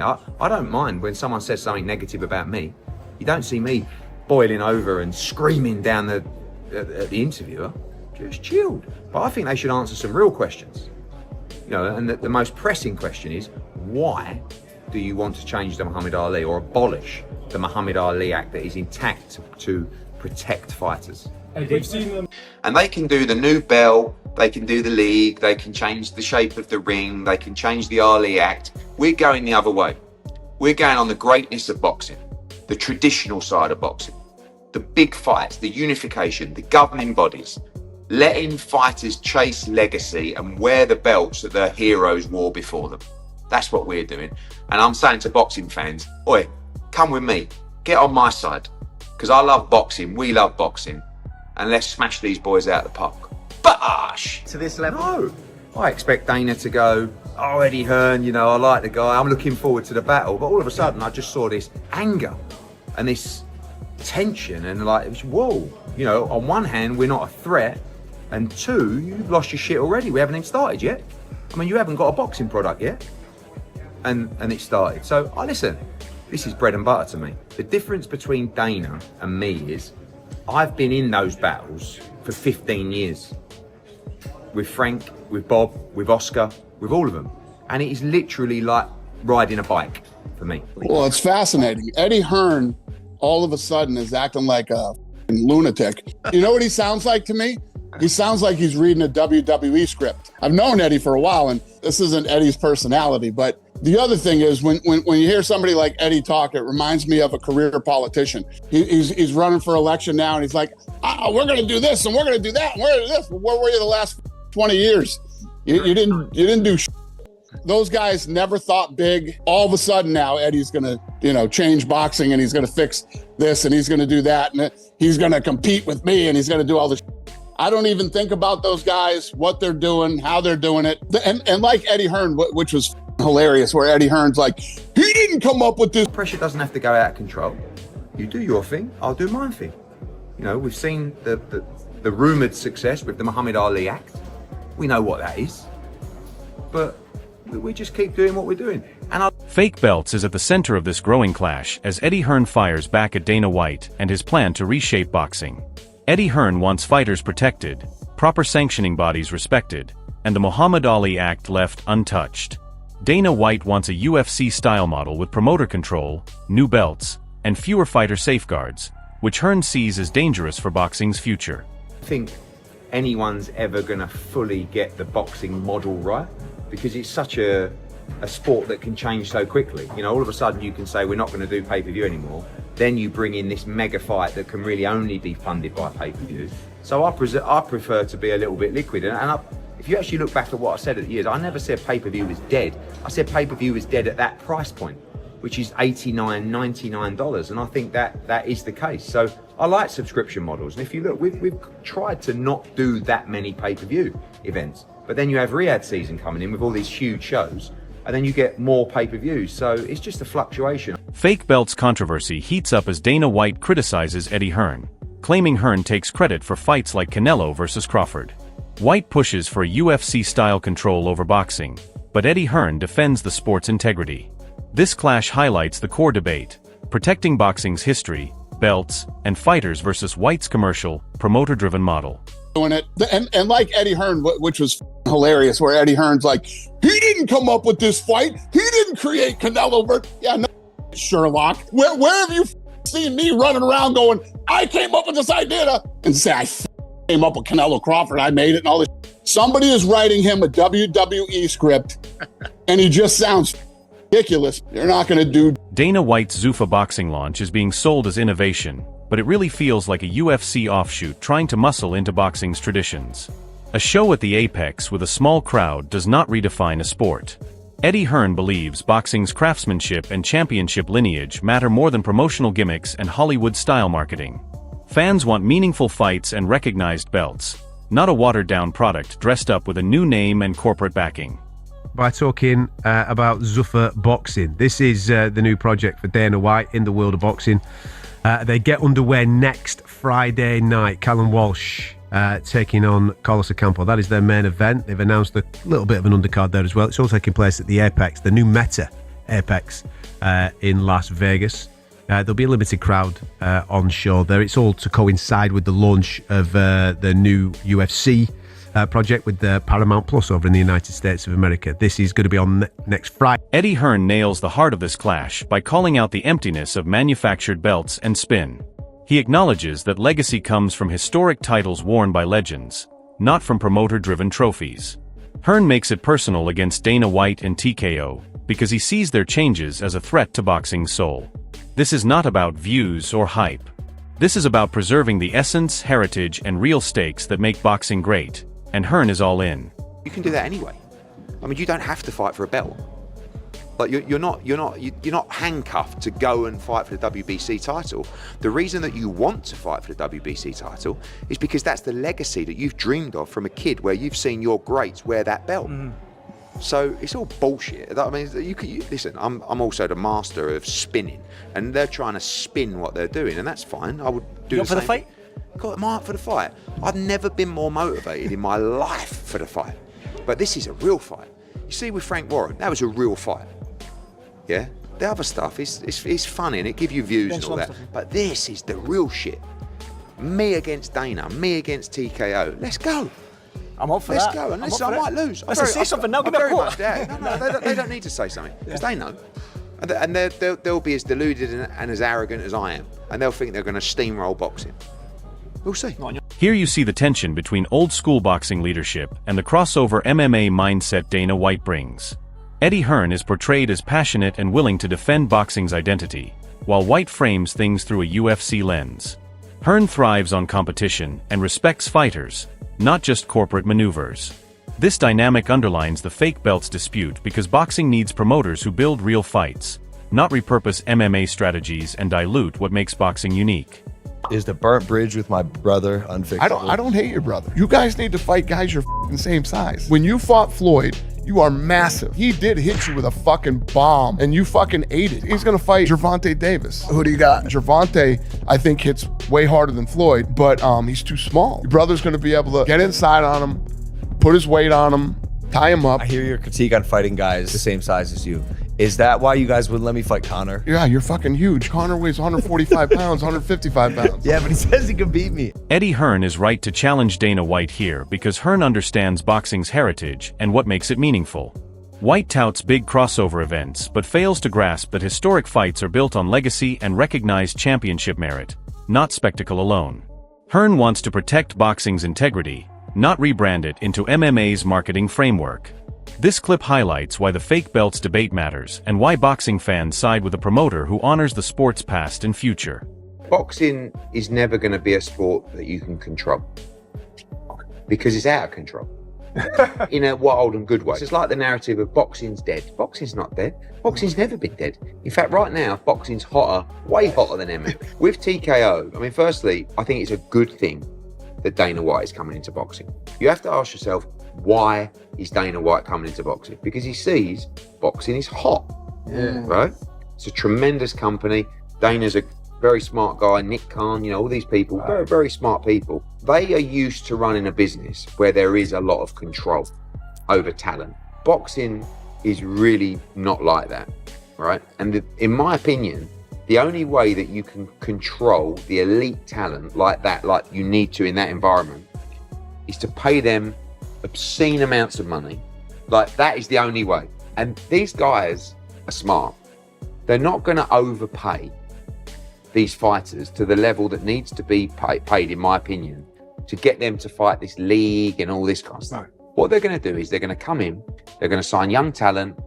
I don't mind when someone says something negative about me. You don't see me boiling over and screaming down at the interviewer. Just chilled. But I think they should answer some real questions. You know, and the most pressing question is, why do you want to change the Muhammad Ali or abolish the Muhammad Ali Act that is intact to protect fighters? We've seen them. And they can do the new belt, they can do the league, they can change the shape of the ring, they can change the Ali Act. We're going the other way. We're going on the greatness of boxing, the traditional side of boxing, the big fights, the unification, the governing bodies, letting fighters chase legacy and wear the belts that their heroes wore before them. That's what we're doing. And I'm saying to boxing fans, oi, come with me, get on my side, because I love boxing, we love boxing, and let's smash these boys out of the park. Bosh! To this level? No. I expect Dana to go, oh, Eddie Hearn, you know, I like the guy, I'm looking forward to the battle. But all of a sudden, I just saw this anger and this tension, and like, it was, whoa, you know, on one hand, we're not a threat, and two, you've lost your shit already. We haven't even started yet. I mean, you haven't got a boxing product yet. And it started. So, listen, this is bread and butter to me. The difference between Dana and me is I've been in those battles for 15 years. With Frank, with Bob, with Oscar, with all of them. And it is literally like riding a bike for me. Well, it's fascinating. Eddie Hearn all of a sudden is acting like a lunatic. You know what he sounds like to me? He sounds like he's reading a WWE script. I've known Eddie for a while, and this isn't Eddie's personality, but the other thing is when you hear somebody like Eddie talk, it reminds me of a career politician. He's running for election now, and he's like, we're going to do this, and we're going to do that, and we're going to do this. Well, where were you the last 20 years? You didn't do shit. Those guys never thought big. All of a sudden now, Eddie's going to, change boxing, and he's going to fix this, and he's going to do that, and he's going to compete with me, and he's going to do all this. I don't even think about those guys, what they're doing, how they're doing it. And like Eddie Hearn, which was hilarious, where Eddie Hearn's like, he didn't come up with this. Pressure doesn't have to go out of control. You do your thing, I'll do my thing. You know, we've seen the rumoured success with the Muhammad Ali Act. We know what that is. But we just keep doing what we're doing. And Fake belts is at the center of this growing clash as Eddie Hearn fires back at Dana White and his plan to reshape boxing. Eddie Hearn wants fighters protected, proper sanctioning bodies respected, and the Muhammad Ali Act left untouched. Dana White wants a UFC-style model with promoter control, new belts, and fewer fighter safeguards, which Hearn sees as dangerous for boxing's future. I think anyone's ever going to fully get the boxing model right, because it's such a sport that can change so quickly. You know, all of a sudden you can say we're not going to do pay-per-view anymore. Then you bring in this mega fight that can really only be funded by pay-per-view. So I prefer to be a little bit liquid. If you actually look back at what I said at the years, I never said pay-per-view was dead. I said pay-per-view was dead at that price point, which is $89, $99. And I think that is the case. So I like subscription models. And if you look, we've tried to not do that many pay-per-view events. But then you have Riyadh season coming in with all these huge shows, and then you get more pay-per-views. So it's just a fluctuation. Fake belts controversy heats up as Dana White criticizes Eddie Hearn, claiming Hearn takes credit for fights like Canelo versus Crawford. White pushes for a UFC-style control over boxing, but Eddie Hearn defends the sport's integrity. This clash highlights the core debate, protecting boxing's history, belts, and fighters versus White's commercial, promoter-driven model. Doing it, and like Eddie Hearn, which was hilarious, where Eddie Hearn's like, he didn't come up with this fight, he didn't create Canelo versus, yeah, no, Sherlock. Where have you seen me running around going, I came up with this idea, and say I came up with Canelo Crawford, I made it, and all this. Somebody is writing him a WWE script, and he just sounds ridiculous. You're not going to do. Dana White's Zuffa boxing launch is being sold as innovation, but it really feels like a UFC offshoot trying to muscle into boxing's traditions. A show at the apex with a small crowd does not redefine a sport. Eddie Hearn believes boxing's craftsmanship and championship lineage matter more than promotional gimmicks and Hollywood-style marketing. Fans want meaningful fights and recognized belts, not a watered-down product dressed up with a new name and corporate backing. By talking about Zuffa Boxing. This is the new project for Dana White in the world of boxing. They get underway next Friday night. Callum Walsh taking on Carlos Ocampo. That is their main event. They've announced a little bit of an undercard there as well. It's all taking place at the Apex, the new Meta Apex in Las Vegas. There'll be a limited crowd on show there. It's all to coincide with the launch of the new UFC project with the Paramount Plus over in the United States of America. This is going to be on next Friday. Eddie Hearn nails the heart of this clash by calling out the emptiness of manufactured belts and spin. He acknowledges that legacy comes from historic titles worn by legends, not from promoter-driven trophies. Hearn makes it personal against Dana White and TKO because he sees their changes as a threat to boxing's soul. This is not about views or hype. This is about preserving the essence, heritage, and real stakes that make boxing great, and Hearn is all in. You can do that anyway. I mean, you don't have to fight for a belt. Like you're not handcuffed to go and fight for the WBC title. The reason that you want to fight for the WBC title is because that's the legacy that you've dreamed of from a kid, where you've seen your greats wear that belt. So it's all bullshit. I mean, listen. I'm also the master of spinning, and they're trying to spin what they're doing, and that's fine. I would do the same. For the fight? Got my heart for the fight. I've never been more motivated in my life for the fight. But this is a real fight. You see, with Frank Warren, that was a real fight. Yeah, the other stuff is funny and it gives you views and all that. But this is the real shit. Me against Dana, me against TKO. Let's go. I'm up for Let's that. go. And listen, I'm I up might for that. lose. Let's say something now. Give me a quote. No, they don't need to say something because they know. And they'll be as deluded and as arrogant as I am. And they'll think they're going to steamroll boxing. We'll see. Here you see the tension between old-school boxing leadership and the crossover MMA mindset Dana White brings. Eddie Hearn is portrayed as passionate and willing to defend boxing's identity, while White frames things through a UFC lens. Hearn thrives on competition and respects fighters, not just corporate maneuvers. This dynamic underlines the fake belts dispute because boxing needs promoters who build real fights, not repurpose MMA strategies and dilute what makes boxing unique. Is the burnt bridge with my brother unfixable? I don't hate your brother. You guys need to fight guys your same size. When you fought Floyd, you are massive. He did hit you with a fucking bomb, and you fucking ate it. He's gonna fight Gervonta Davis. Who do you got? Gervonta, I think, hits way harder than Floyd, but he's too small. Your brother's gonna be able to get inside on him, put his weight on him, tie him up. I hear your critique on fighting guys the same size as you. Is that why you guys wouldn't let me fight Connor? Yeah, you're fucking huge. Connor weighs 145 pounds, 155 pounds. Yeah, but he says he can beat me. Eddie Hearn is right to challenge Dana White here because Hearn understands boxing's heritage and what makes it meaningful. White touts big crossover events but fails to grasp that historic fights are built on legacy and recognized championship merit, not spectacle alone. Hearn wants to protect boxing's integrity, not rebrand it into MMA's marketing framework. This clip highlights why the fake belts debate matters and why boxing fans side with a promoter who honors the sport's past and future. Boxing is never going to be a sport that you can control because it's out of control in a wild and good way. It's like the narrative of boxing's dead. Boxing's not dead. Boxing's never been dead. In fact, right now, boxing's hotter, way hotter than MMA. With TKO, I mean, firstly, I think it's a good thing that Dana White is coming into boxing. You have to ask yourself, why is Dana White coming into boxing? Because he sees boxing is hot, right? It's a tremendous company. Dana's a very smart guy, Nick Khan, all these people, very, very smart people. They are used to running a business where there is a lot of control over talent. Boxing is really not like that, right? And in my opinion, the only way that you can control the elite talent like that, like you need to in that environment, is to pay them obscene amounts of money. Like, that is the only way. And these guys are smart. They're not going to overpay these fighters to the level that needs to be paid, in my opinion, to get them to fight this league and all this kind of stuff. What they're going to do is they're going to come in, they're going to sign young talent,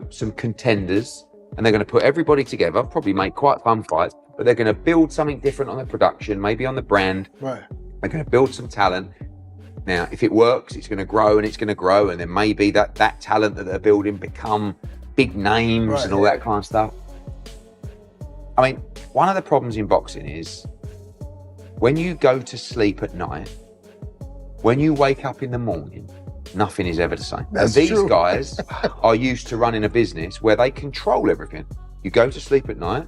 some contenders, and they're going to put everybody together, probably make quite fun fights, but they're going to build something different on the production, maybe on the brand. Right. They're going to build some talent. Now, if it works, it's going to grow and it's going to grow, and then maybe that talent that they're building become big names and all that kind of stuff. I mean, one of the problems in boxing is when you go to sleep at night, when you wake up in the morning, nothing is ever the same. That's and these true. guys are used to running a business where they control everything. You go to sleep at night,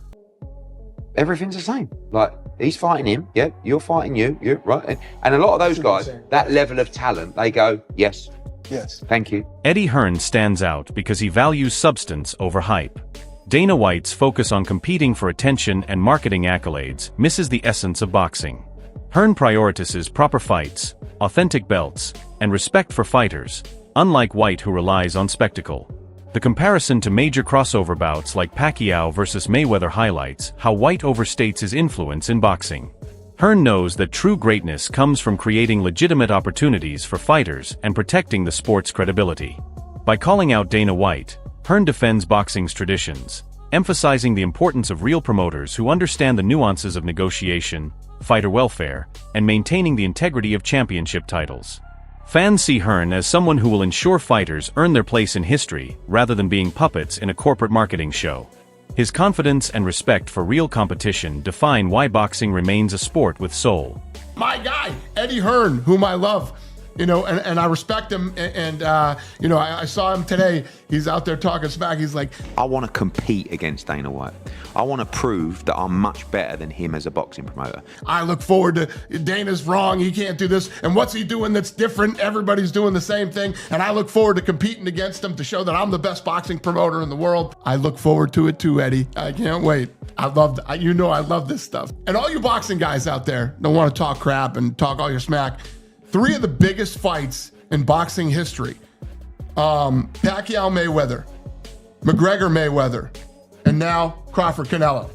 everything's the same. Like, he's fighting him, you're fighting you, right? And a lot of those guys, that level of talent, they go, yes, Yes. Thank you. Eddie Hearn stands out because he values substance over hype. Dana White's focus on competing for attention and marketing accolades misses the essence of boxing. Hearn prioritizes proper fights, authentic belts, and respect for fighters, unlike White, who relies on spectacle. The comparison to major crossover bouts like Pacquiao versus Mayweather highlights how White overstates his influence in boxing. Hearn knows that true greatness comes from creating legitimate opportunities for fighters and protecting the sport's credibility. By calling out Dana White, Hearn defends boxing's traditions, emphasizing the importance of real promoters who understand the nuances of negotiation, fighter welfare, and maintaining the integrity of championship titles. Fans see Hearn as someone who will ensure fighters earn their place in history rather than being puppets in a corporate marketing show. His confidence and respect for real competition define why boxing remains a sport with soul. My guy, Eddie Hearn, whom I love, and I respect him. And I saw him today. He's out there talking smack. He's like, I want to compete against Dana White. I want to prove that I'm much better than him as a boxing promoter. I look forward to Dana's wrong. He can't do this. And what's he doing that's different? Everybody's doing the same thing. And I look forward to competing against him to show that I'm the best boxing promoter in the world. I look forward to it too, Eddie. I can't wait. I love this stuff. And all you boxing guys out there don't want to talk crap and talk all your smack. 3 of the biggest fights in boxing history. Pacquiao Mayweather, McGregor Mayweather, and now Crawford Canelo.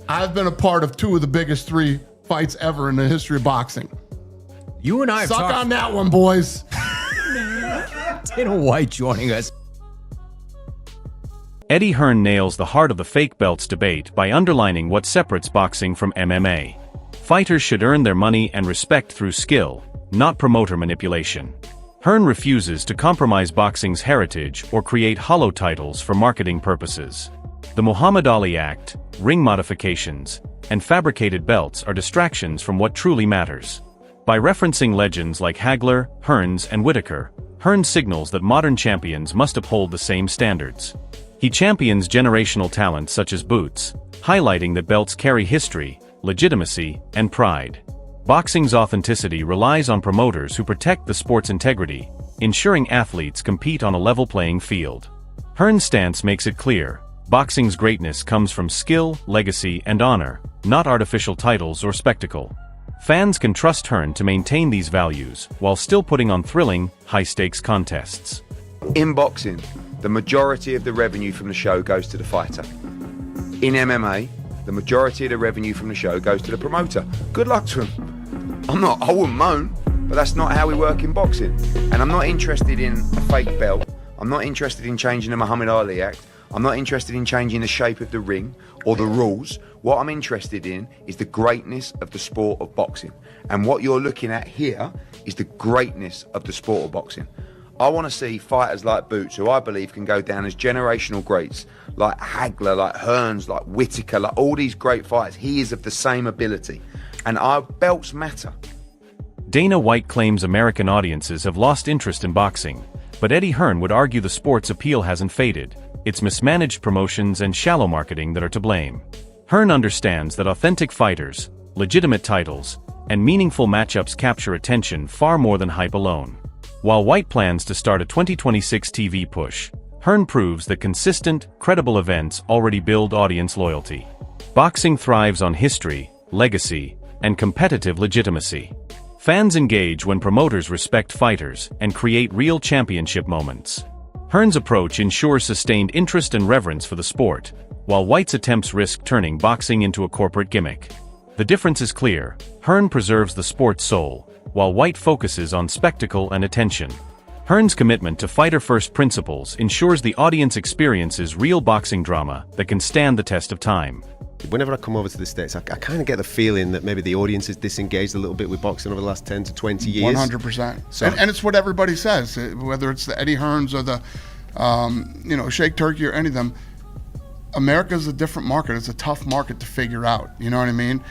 I've been a part of 2 of the biggest 3 fights ever in the history of boxing. You and I have Suck talked. on that one, boys. Dana White joining us. Eddie Hearn nails the heart of the fake belts debate by underlining what separates boxing from MMA. Fighters should earn their money and respect through skill, not promoter manipulation. Hearn refuses to compromise boxing's heritage or create hollow titles for marketing purposes. The Muhammad Ali Act, ring modifications, and fabricated belts are distractions from what truly matters. By referencing legends like Hagler, Hearns, and Whitaker, Hearn signals that modern champions must uphold the same standards. He champions generational talent such as Boots, highlighting that belts carry history, legitimacy, and pride. Boxing's authenticity relies on promoters who protect the sport's integrity, ensuring athletes compete on a level playing field. Hearn's stance makes it clear, boxing's greatness comes from skill, legacy, and honor, not artificial titles or spectacle. Fans can trust Hearn to maintain these values while still putting on thrilling, high-stakes contests. In boxing, the majority of the revenue from the show goes to the fighter. In MMA, the majority of the revenue from the show goes to the promoter. Good luck to him. I wouldn't moan, but that's not how we work in boxing. And I'm not interested in a fake belt. I'm not interested in changing the Muhammad Ali Act. I'm not interested in changing the shape of the ring or the rules. What I'm interested in is the greatness of the sport of boxing. And what you're looking at here is the greatness of the sport of boxing. I want to see fighters like Boots, who I believe can go down as generational greats, like Hagler, like Hearns, like Whitaker, like all these great fighters. He is of the same ability. And our belts matter. Dana White claims American audiences have lost interest in boxing, but Eddie Hearn would argue the sport's appeal hasn't faded. It's mismanaged promotions and shallow marketing that are to blame. Hearn understands that authentic fighters, legitimate titles, and meaningful matchups capture attention far more than hype alone. While White plans to start a 2026 TV push, Hearn proves that consistent, credible events already build audience loyalty. Boxing thrives on history, legacy, and competitive legitimacy. Fans engage when promoters respect fighters and create real championship moments. Hearn's approach ensures sustained interest and reverence for the sport, while White's attempts risk turning boxing into a corporate gimmick. The difference is clear. Hearn preserves the sport's soul, while White focuses on spectacle and attention. Hearn's commitment to fighter-first principles ensures the audience experiences real boxing drama that can stand the test of time. Whenever I come over to the States, I kind of get the feeling that maybe the audience is disengaged a little bit with boxing over the last 10 to 20 years. 100%. So- And it's what everybody says, whether it's the Eddie Hearns or the, Shake Turkey or any of them. America's a different market. It's a tough market to figure out. You know what I mean?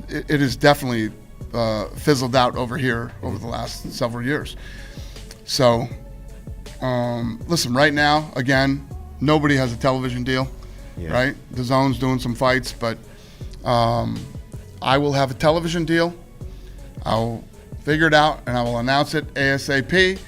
It is definitely fizzled out over here over the last several years. So, listen, right now, again, nobody has a television deal. Yeah. Right? The Zone's doing some fights, but I will have a television deal. I'll figured out, and I will announce it ASAP.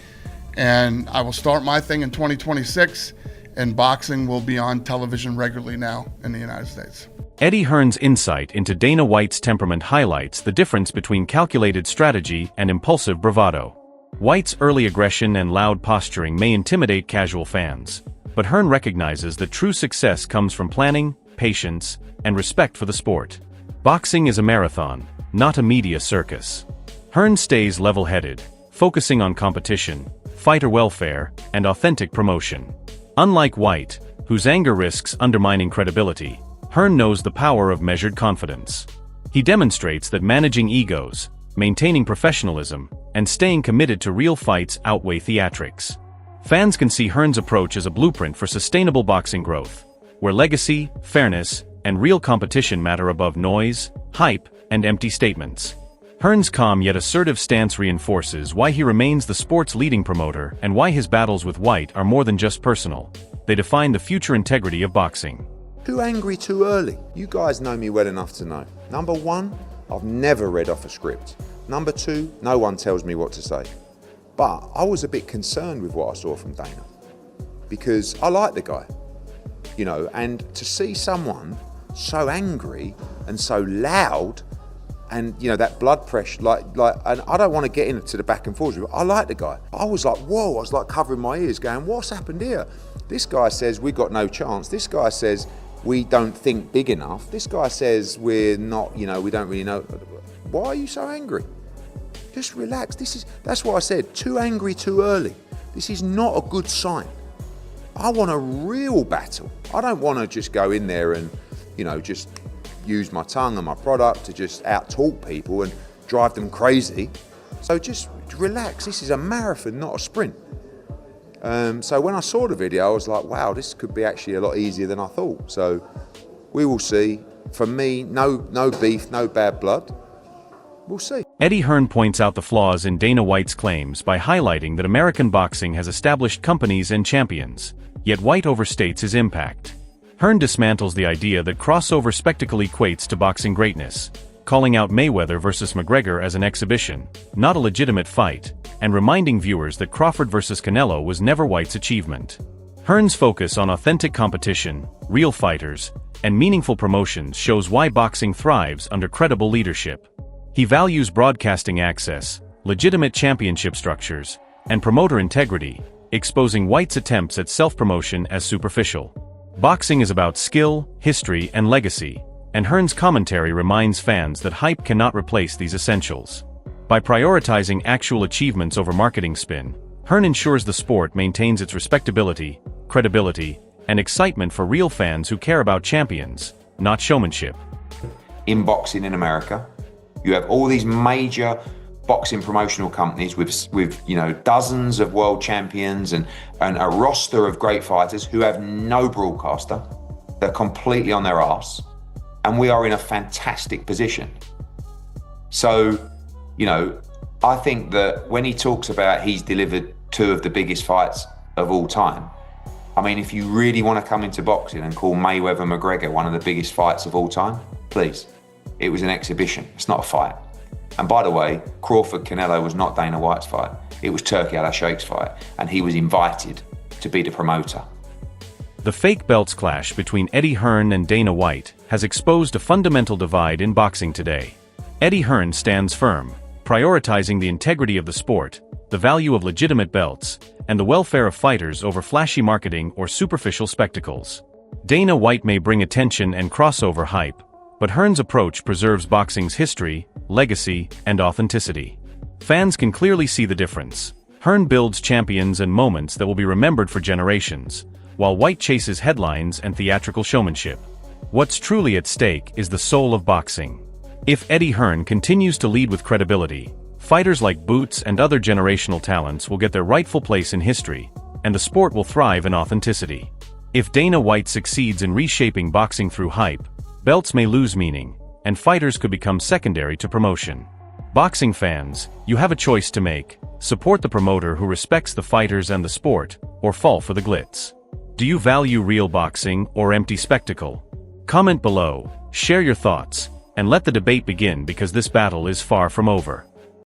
And I will start my thing in 2026, and boxing will be on television regularly now in the United States. Eddie Hearn's insight into Dana White's temperament highlights the difference between calculated strategy and impulsive bravado. White's early aggression and loud posturing may intimidate casual fans, but Hearn recognizes that true success comes from planning, patience, and respect for the sport. Boxing is a marathon, not a media circus. Hearn stays level-headed, focusing on competition, fighter welfare, and authentic promotion. Unlike White, whose anger risks undermining credibility, Hearn knows the power of measured confidence. He demonstrates that managing egos, maintaining professionalism, and staying committed to real fights outweigh theatrics. Fans can see Hearn's approach as a blueprint for sustainable boxing growth, where legacy, fairness, and real competition matter above noise, hype, and empty statements. Hearn's calm yet assertive stance reinforces why he remains the sport's leading promoter and why his battles with White are more than just personal. They define the future integrity of boxing. Too angry too early. You guys know me well enough to know. Number one, I've never read off a script. Number two, no one tells me what to say. But I was a bit concerned with what I saw from Dana, because I like the guy, you know, and to see someone so angry and so loud, and you know, that blood pressure, and I don't want to get into the back and forth. I like the guy. I was like, whoa, I was like covering my ears going, what's happened here? This guy says we've got no chance. This guy says we don't think big enough. This guy says we're not, you know, we don't really know. Why are you so angry? Just relax. That's what I said, too angry too early. This is not a good sign. I want a real battle. I don't want to just go in there and, you know, just use my tongue and my product to just out-talk people and drive them crazy. So just relax. This is a marathon, not a sprint. So when I saw the video, I was like, wow, this could be actually a lot easier than I thought. So we will see. For me, no beef, no bad blood. We'll see. Eddie Hearn points out the flaws in Dana White's claims by highlighting that American boxing has established companies and champions, yet White overstates his impact. Hearn dismantles the idea that crossover spectacle equates to boxing greatness, calling out Mayweather versus McGregor as an exhibition, not a legitimate fight, and reminding viewers that Crawford versus Canelo was never White's achievement. Hearn's focus on authentic competition, real fighters, and meaningful promotions shows why boxing thrives under credible leadership. He values broadcasting access, legitimate championship structures, and promoter integrity, exposing White's attempts at self-promotion as superficial. Boxing is about skill, history, and legacy, and Hearn's commentary reminds fans that hype cannot replace these essentials. By prioritizing actual achievements over marketing spin, Hearn ensures the sport maintains its respectability, credibility, and excitement for real fans who care about champions, not showmanship. In boxing in America, you have all these major boxing promotional companies with you know, dozens of world champions and a roster of great fighters who have no broadcaster. They're completely on their arse, and we are in a fantastic position. So, you know, I think that when he talks about he's delivered two of the biggest fights of all time, I mean, if you really want to come into boxing and call Mayweather-McGregor one of the biggest fights of all time, please. It was an exhibition, it's not a fight. And by the way, Crawford-Canelo was not Dana White's fight. It was Turki Al-Sheikh's fight, and he was invited to be the promoter. The fake belts clash between Eddie Hearn and Dana White has exposed a fundamental divide in boxing today. Eddie Hearn stands firm, prioritizing the integrity of the sport, the value of legitimate belts, and the welfare of fighters over flashy marketing or superficial spectacles. Dana White may bring attention and crossover hype, but Hearn's approach preserves boxing's history, legacy, and authenticity. Fans can clearly see the difference. Hearn builds champions and moments that will be remembered for generations, while White chases headlines and theatrical showmanship. What's truly at stake is the soul of boxing. If Eddie Hearn continues to lead with credibility, fighters like Boots and other generational talents will get their rightful place in history, and the sport will thrive in authenticity. If Dana White succeeds in reshaping boxing through hype, belts may lose meaning, and fighters could become secondary to promotion. Boxing fans, you have a choice to make: support the promoter who respects the fighters and the sport, or fall for the glitz. Do you value real boxing or empty spectacle? Comment below, share your thoughts, and let the debate begin, because this battle is far from over.